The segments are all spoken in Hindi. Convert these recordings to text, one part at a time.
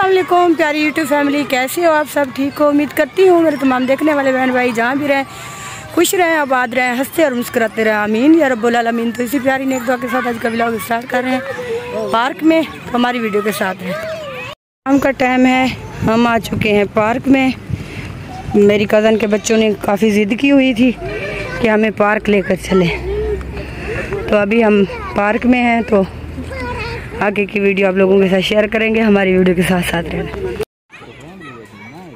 अस्सलाम वालेकुम प्यारी यूट्यूब फैमिली, कैसे हो आप सब? ठीक हो? उम्मीद करती हूँ मेरे तमाम देखने वाले बहन भाई जहाँ भी रहें खुश रहें, आबाद रहें, हंसते और मुस्कुराते रहें, आमीन या रब्बुल आलमीन। तो इसी प्यारी नेक दुआ के साथ आज का व्लॉग स्टार्ट कर रहे हैं पार्क में। तो हमारी वीडियो के साथ है। शाम का टाइम है, हम आ चुके हैं पार्क में। मेरी कज़न के बच्चों ने काफ़ी ज़िद की हुई थी कि हमें पार्क लेकर चले, तो अभी हम पार्क में हैं। तो आगे की वीडियो आप लोगों के साथ शेयर करेंगे, हमारी वीडियो के साथ साथ रहना।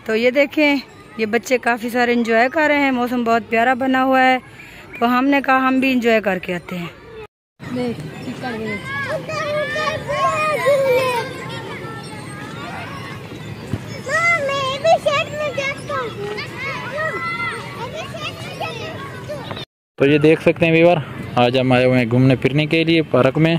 तो ये देखें, ये बच्चे काफ़ी सारे एंजॉय कर रहे हैं, मौसम बहुत प्यारा बना हुआ है। तो हमने कहा हम भी एंजॉय करके आते हैं। तो ये देख सकते हैं व्यूअर, आज हम आए हुए हैं घूमने फिरने के लिए पार्क में।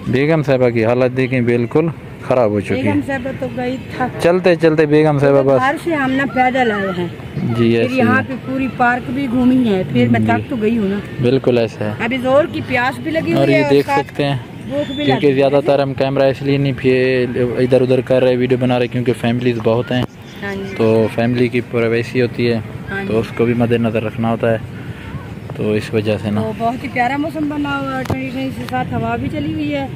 बेगम साहिबा की हालत देखें, बिल्कुल खराब हो चुकी है। बेगम साहिबा तो गई था चलते चलते बेगम साहिबा बस बाहर से हम ना पैदल आए हैं जी, फिर यहाँ पे पूरी पार्क भी घूमी है, फिर मैं थक तो गई हूँ ना। बिल्कुल ऐसा है। अभी जोर की प्यास भी लगी हुई है और ये देख सकते हैं, भूख भी क्योंकि ज़्यादातर हम कैमरा इसलिए नहीं फिर इधर उधर कर रहे, वीडियो बना रहे, क्योंकि फैमिलीज बहुत हैं। तो फैमिली की प्राइवेसी होती है, तो उसको भी मद्देनजर रखना होता है। तो इस वजह से ना तो बहुत ही प्यारा मौसम बना हुआ है, ठंडी ठंडी के साथ हवा भी चली हुई है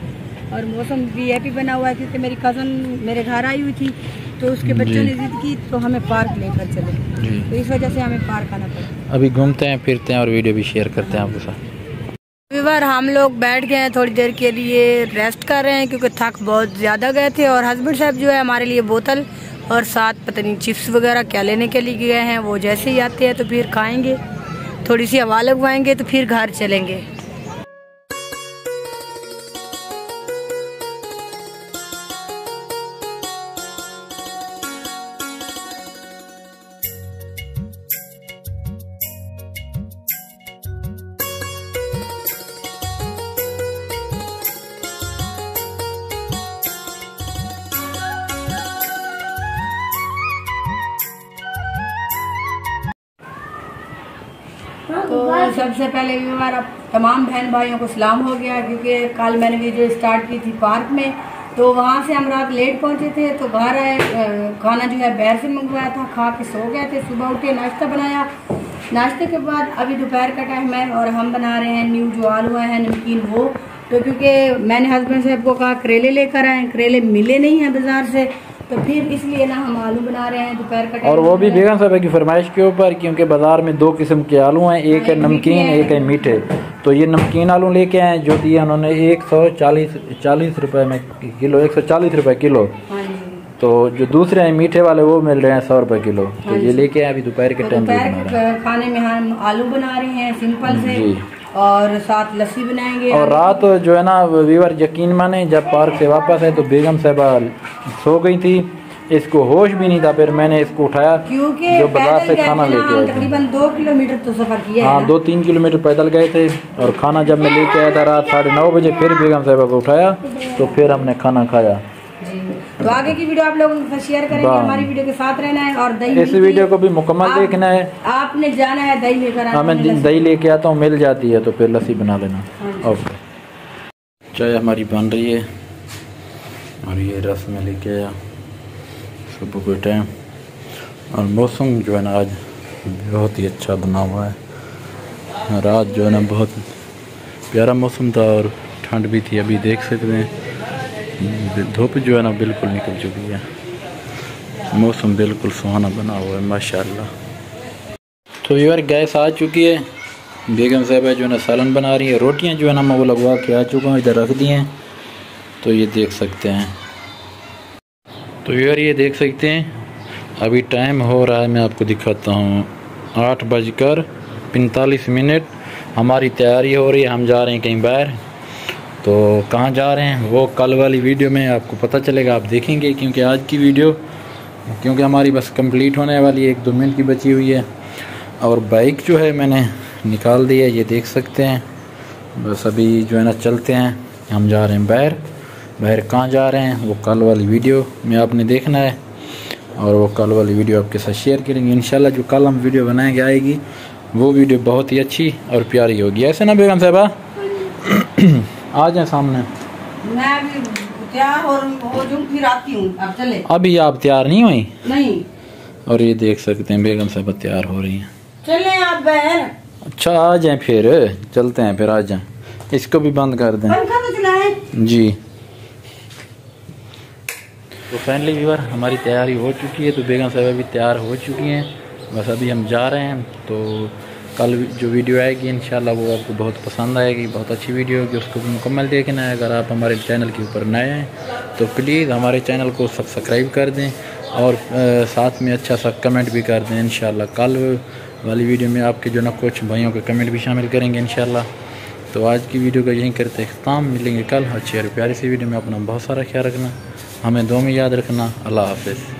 और मौसम भी हैप्पी बना हुआ है। क्योंकि मेरी कज़न मेरे घर आई हुई थी, तो उसके बच्चों ने जिद की तो हमें पार्क लेकर चले, तो इस वजह से हमें पार्क आना पड़ा। अभी घूमते हैं फिरते हैं और वीडियो भी शेयर करते हैं आपके साथ। व्यूअर, हम लोग बैठ गए हैं, थोड़ी देर के लिए रेस्ट कर रहे हैं क्योंकि थक बहुत ज़्यादा गए थे। और हस्बैंड साहब जो है हमारे लिए बोतल और साथ पता नहीं चिप्स वगैरह क्या लेने के लिए गए हैं। वो जैसे ही आते हैं तो फिर खाएंगे, थोड़ी सी हवा लगवाएंगे तो फिर घर चलेंगे। तो सबसे पहले भी हमारा तमाम बहन भाइयों को सलाम हो गया, क्योंकि कल मैंने वीडियो स्टार्ट की थी पार्क में। तो वहाँ से हम रात लेट पहुँचे थे, तो घर आए, खाना जो है बाहर से मंगवाया था, खा के सो गए थे। सुबह उठे, नाश्ता बनाया, नाश्ते के बाद अभी दोपहर का टाइम है और हम बना रहे हैं न्यू जो आलू है नमकीन वो। तो क्योंकि मैंने हस्बैंड साहब को कहा करेले लेकर आए, करेले मिले नहीं हैं बाज़ार से, तो फिर इसलिए ना हम आलू बना रहे हैं दोपहर का टाइम। और वो भी बेगम साहब की फरमाइश के ऊपर, क्योंकि बाजार में दो किस्म के आलू हैं, एक है नमकीन, एक है मीठे। तो ये नमकीन आलू लेके आए, जो दिया उन्होंने 140 रुपए में किलो, 140 रुपए किलो। तो जो दूसरे हैं मीठे वाले वो मिल रहे हैं 100 रुपए किलो। तो ये लेके आए अभी दोपहर के टाइम खाने में हम आलू बना रहे हैं सिंपल से, और साथ लस्सी बनाएंगे। और रात जो है ना व्यूअर, यकीन माने, जब पार्क से वापस है तो बेगम साहबा सो गई थी, इसको होश भी नहीं था। फिर मैंने इसको उठाया, क्योंकि जो बाजार से खाना लेके आए, तकरीबन 2 किलोमीटर तो सफर किया है। हाँ, 2-3 किलोमीटर पैदल गए थे। और खाना जब मैं लेके आया था रात 9:30 बजे, फिर बेगम साहबा को उठाया, तो फिर हमने खाना खाया। तो आगे की वीडियो आप लोगों के साथ शेयर करेंगे, हमारी वीडियो के साथ रहना है। और दही, इस वीडियो को भी मुकम्मल देखना है, आपने जाना है दही लेकर आना। मैं दही लेके आता हूँ, मिल जाती है तो फिर लस्सी बना लेना। ओके, चाय हमारी बन रही है और ये रस में लेके आया सुबह के टाइम। और मौसम जो है ना आज बहुत ही अच्छा बना हुआ है। रात जो है ना बहुत प्यारा मौसम था और ठंड भी थी। अभी देख सकते हैं धूप जो है ना बिल्कुल निकल चुकी है, मौसम बिल्कुल सुहाना बना हुआ है माशाल्लाह। तो यार गैस आ चुकी है, बेगम साहबा जो है ना सालन बना रही है, रोटियां जो है ना मैं वो लगवा के आ चुका हूँ, इधर रख दी हैं। तो ये देख सकते हैं, तो यार ये देख सकते हैं अभी टाइम हो रहा है, मैं आपको दिखाता हूँ 8:45। हमारी तैयारी हो रही है, हम जा रहे हैं कहीं बाहर। तो कहाँ जा रहे हैं वो कल वाली वीडियो में आपको पता चलेगा, आप देखेंगे। क्योंकि आज की वीडियो क्योंकि हमारी बस कंप्लीट होने वाली है, 1-2 मिनट की बची हुई है। और बाइक जो है मैंने निकाल दी है, ये देख सकते हैं। बस अभी जो है ना चलते हैं, हम जा रहे हैं बाहर कहाँ जा रहे हैं वो कल वाली वीडियो में आपने देखना है, और वो कल वाली वीडियो आपके साथ शेयर करेंगे इंशाल्लाह। जो कल हम वीडियो बनाएंगे आएगी वो वीडियो बहुत ही अच्छी और प्यारी होगी, ऐसे ना बेगम साहबा? आ जाए सामने। मैं भी तैयार और हो जाऊं फिर आती हूँ। अब चले। अभी आप तैयार नहीं हुई? नहीं। और ये देख सकते हैं बेगम साहब तैयार हो रही हैं। चले आप बहन। अच्छा आ जाए फिर, चलते हैं फिर, आ जाए। इसको भी बंद कर दें। पंखा तो चलाएं। जी। तो फाइनली व्यूअर हमारी तैयारी हो चुकी है, तो बेगम साहब भी तैयार हो चुकी हैं, बस अभी हम जा रहे हैं। तो कल जो वीडियो आएगी इंशाल्लाह वो आपको बहुत पसंद आएगी, बहुत अच्छी वीडियो होगी, उसको भी मुकम्मल देखना है। अगर आप हमारे चैनल के ऊपर नए हैं तो प्लीज़ हमारे चैनल को सब्सक्राइब कर दें और साथ में अच्छा सा कमेंट भी कर दें। इंशाल्लाह कल वाली वीडियो में आपके जो ना कुछ भाइयों के कमेंट भी शामिल करेंगे इंशाल्लाह। तो आज की वीडियो का यहीं करते इख्तिताम, मिलेंगे कल अच्छी और प्यारी सी वीडियो में। अपना बहुत सारा ख्याल रखना, हमें दुआ में याद रखना। अल्लाह हाफ़िज़।